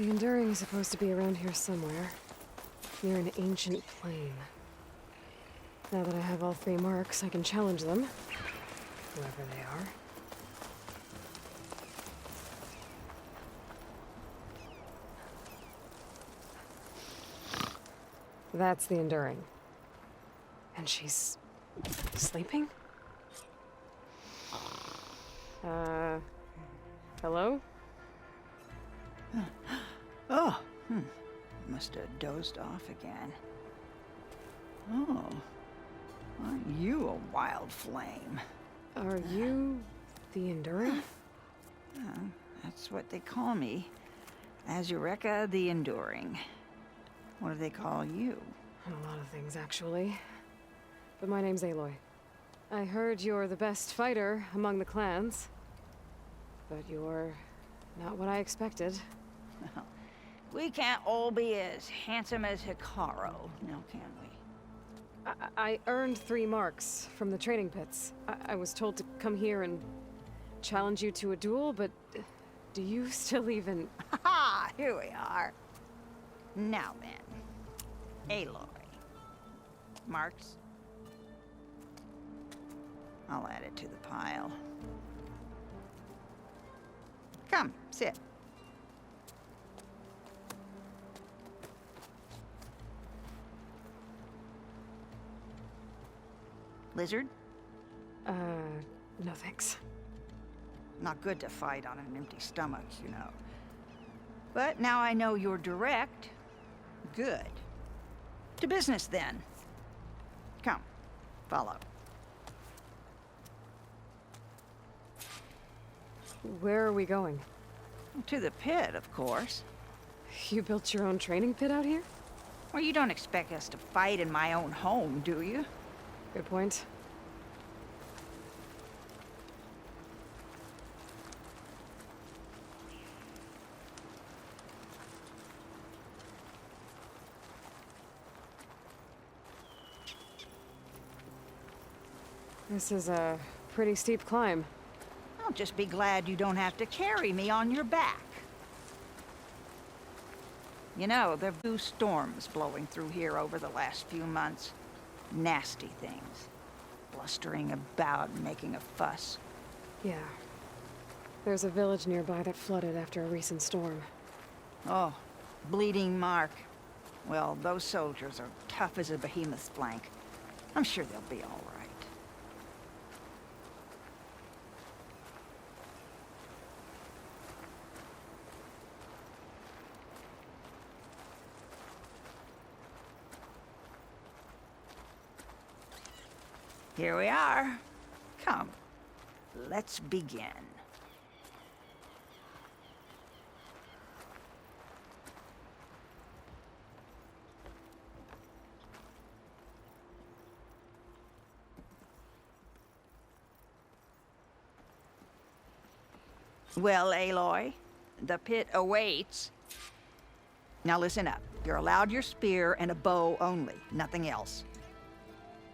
The Enduring is supposed to be around here somewhere, near an ancient plane. Now that I have all 3 marks, I can challenge them, whoever they are. That's the Enduring. And she's sleeping? Hello? Oh, must have dozed off again. Oh, aren't you a wild flame? Are you the Enduring? That's what they call me. Azureka the Enduring. What do they call you? A lot of things, actually. But my name's Aloy. I heard you're the best fighter among the clans. But you're not what I expected. Well, we can't all be as handsome as Hikaru, now can we? I earned 3 marks from the training pits. I was told to come here and challenge you to a duel, but do you still even... Ha! Here we are. Now then, Aloy. Marks? I'll add it to the pile. Come, sit. Lizard? No thanks. Not good to fight on an empty stomach, you know. But now I know you're direct. Good. To business, then. Come, follow. Where are we going? To the pit, of course. You built your own training pit out here? Well, you don't expect us to fight in my own home, do you? Good point. This is a pretty steep climb. I'll just be glad you don't have to carry me on your back. You know, there have been storms blowing through here over the last few months. Nasty things. Blustering about and making a fuss. Yeah. There's a village nearby that flooded after a recent storm. Oh, Bleeding Mark. Well, those soldiers are tough as a behemoth's flank. I'm sure they'll be all right. Here we are. Come, let's begin. Well, Aloy, the pit awaits. Now listen up. You're allowed your spear and a bow only, nothing else.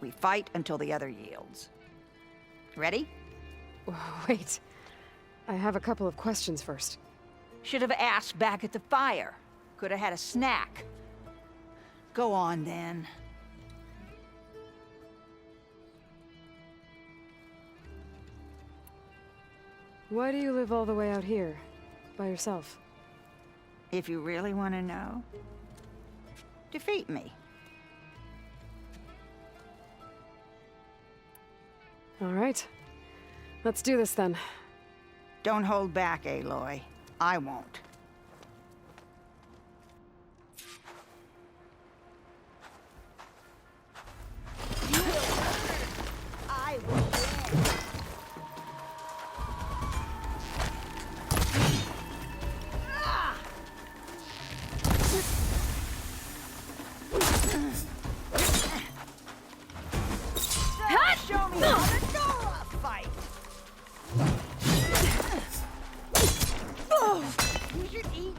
We fight until the other yields. Ready? Wait. I have a couple of questions first. Should have asked back at the fire. Could have had a snack. Go on, then. Why do you live all the way out here, by yourself? If you really want to know, defeat me. All right. Let's do this then. Don't hold back, Aloy. I won't. You will learn. I will win. Show me how to Dora fight. You should eat.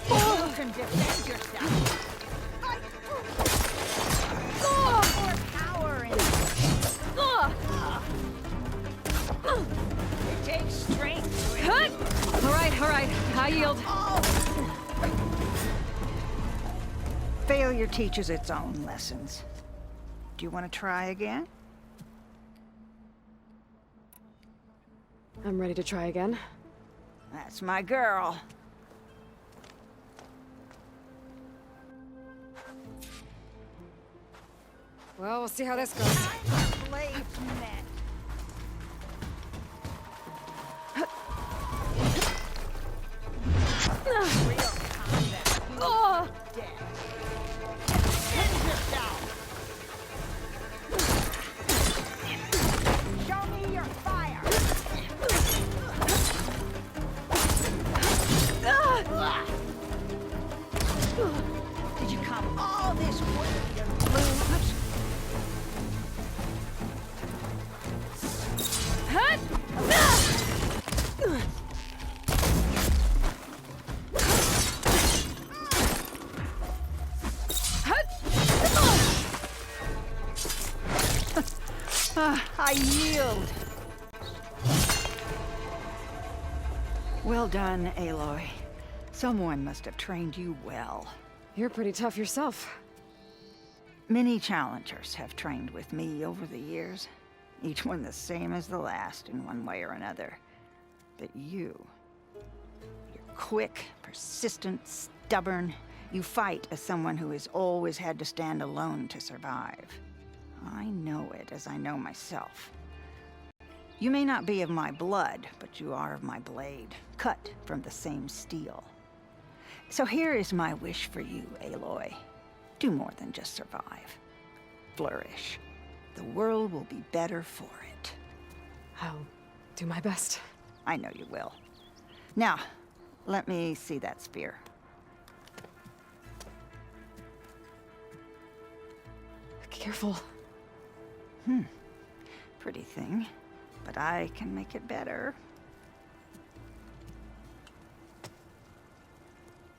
You can defend yourself. strength. Cut! All right, I yield. Failure teaches its own lessons. Do you want to try again? I'm ready to try again. That's my girl. Well, we'll see how this goes. Blade net. Real combat. Oh! Dead. End yourself. Show me your fire. Did you come all this way to lose? I yield. Well done, Aloy. Someone must have trained you well. You're pretty tough yourself. Many challengers have trained with me over the years. Each one the same as the last in one way or another. But you're quick, persistent, stubborn. You fight as someone who has always had to stand alone to survive. I know it as I know myself. You may not be of my blood, but you are of my blade, cut from the same steel. So here is my wish for you, Aloy. Do more than just survive. Flourish. The world will be better for it. I'll do my best. I know you will. Now, let me see that spear. Careful. Pretty thing, but I can make it better.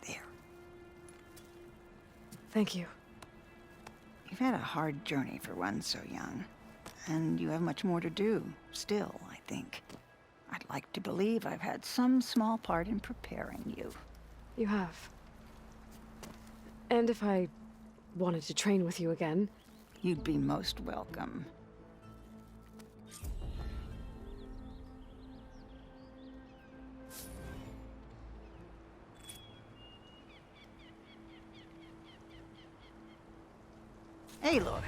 There. Thank you. You've had a hard journey for one so young, and you have much more to do, still, I think. I'd like to believe I've had some small part in preparing you. You have. And if I wanted to train with you again... You'd be most welcome. Aloy,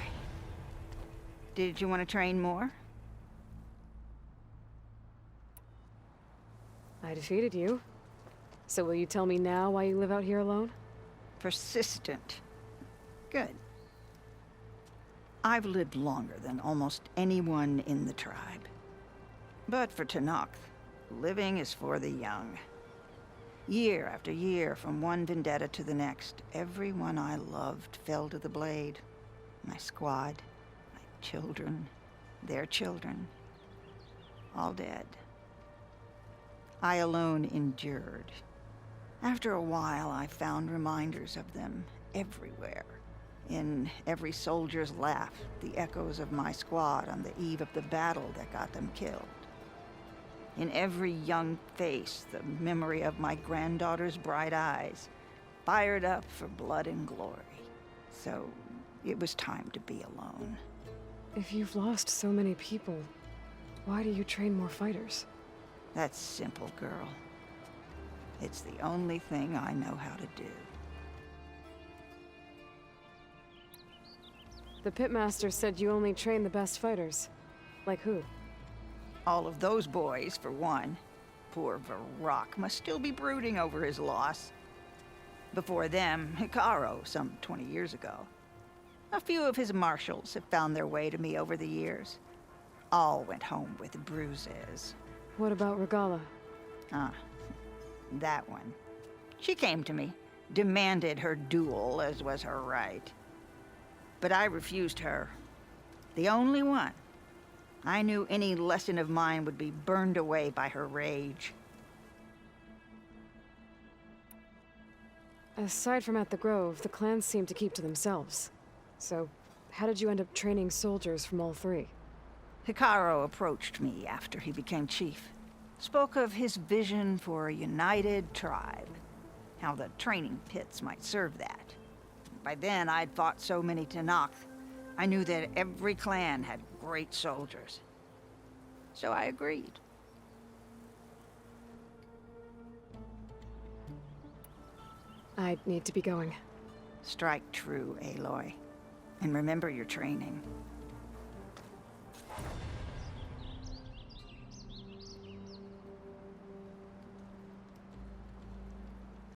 did you want to train more? I defeated you. So will you tell me now why you live out here alone? Persistent. Good. I've lived longer than almost anyone in the tribe. But for Tenakth, living is for the young. Year after year, from one vendetta to the next, everyone I loved fell to the blade. My squad, my children, their children, all dead. I alone endured. After a while, I found reminders of them everywhere. In every soldier's laugh, the echoes of my squad on the eve of the battle that got them killed. In every young face, the memory of my granddaughter's bright eyes, fired up for blood and glory. So it was time to be alone. If you've lost so many people, why do you train more fighters? That's simple, girl. It's the only thing I know how to do. The pitmaster said you only train the best fighters. Like who? All of those boys, for one. Poor Varrock must still be brooding over his loss. Before them, Hikaru, some 20 years ago. A few of his marshals have found their way to me over the years. All went home with bruises. What about Regala? Ah, that one. She came to me, demanded her duel, as was her right. But I refused her. The only one. I knew any lesson of mine would be burned away by her rage. Aside from at the Grove, the clans seem to keep to themselves. So, how did you end up training soldiers from all three? Hikaru approached me after he became chief. Spoke of his vision for a united tribe, how the training pits might serve that. By then, I'd fought so many Tenakth, I knew that every clan had great soldiers. So I agreed. I need to be going. Strike true, Aloy. And remember your training.